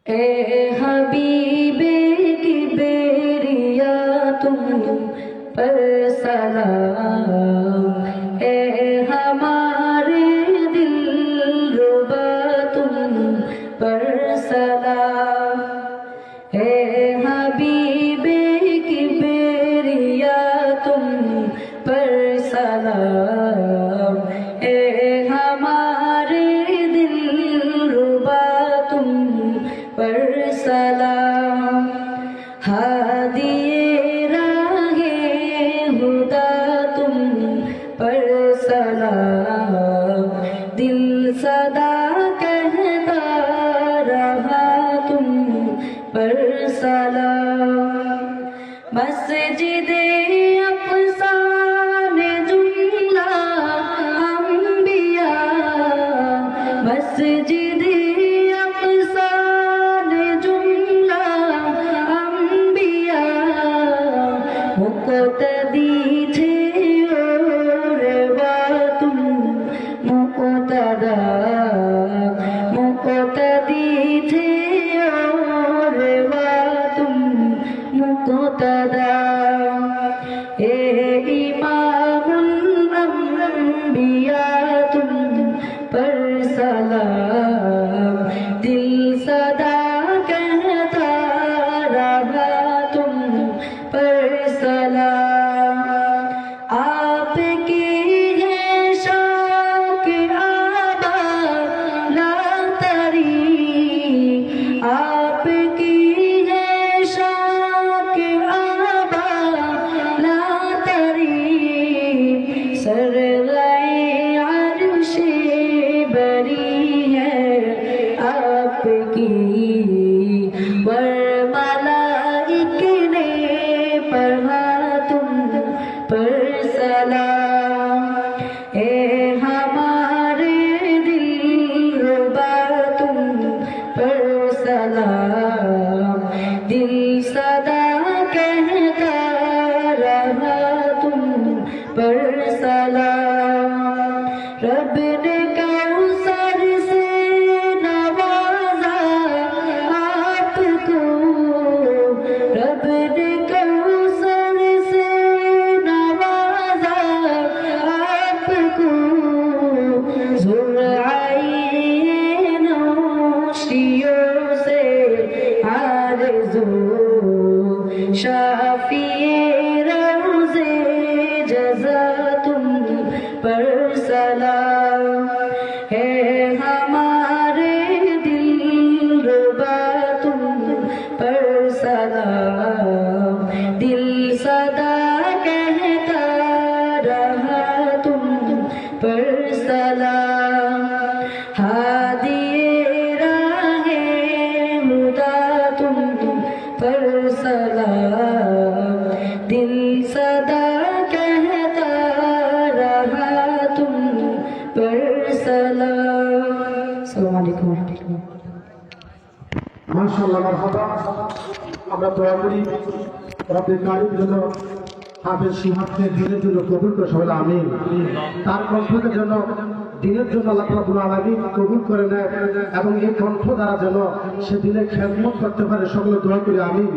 ए हबीबे किबरिया तुम पर सलाम, ए हमारे दिलरुबा तुम पर सलाम। ए हबीबे किबरिया तुम पर सलाम, ए हमारे दिलरुबा तुम पर सलाम। हादिए राहे हुदा तुम पर सलाम, दिल सदा कहता रहा तुम पर सलाम। मस्जिदे अक़सा ने जुमला अंबिया, मस्जिदे अक़सा ने जुमला अंबिया, मुक़तदी थे और तुम मुक़तदा, मुक़तदी थे और तुम मुक़तदा। ए इमामुल अंबिया तुम पर सलाम, दिल सदा कहता रहा तुम पर सलाम। आपकी है शाक आबा ला तरी, आपकी है शाक आबा ला तरी, सरग़ाए अर्शे बरी है आपकी, वर मलाइक ने पढ़ा तुम पर सलाम। ए हमारे दिलरुबा तुम पर सलाम, दिल सदा कहता रहा तुम पर सलाम। रब ने कौसर से नवाजा आपको, रब ने कौसर से नवाजा आपको, ज़ुर्आए नौशियों से आरज़ू, शाफ़िए रोज़े जज़ा तुम पर सलाम। है हमारे दिलरुबा तुम पर सलाम, दिल सदा कहता रहा तुम पर सलाम। हादिए राहे हुदा तुम पर सलाम, दिल सदा कहता रहा तुम पर सलाम। अस्सलामु अलैकुम। মাশাআল্লাহ, মারহাবা। আমরা দোয়া করি রব্বুল কারীম যেন হাফেজ সুহাবকে দিনের জন্য কবুল করে, সবাই আমিন। তার কণ্ঠকে যেন দিনের জন্য আল্লাহ রাব্বুল আলামিন কবুল করে নেয় এবং এই কণ্ঠ দ্বারা যেন সে দিনের খেদমত করতে পারে, সকলে দোয়া করি আমিন।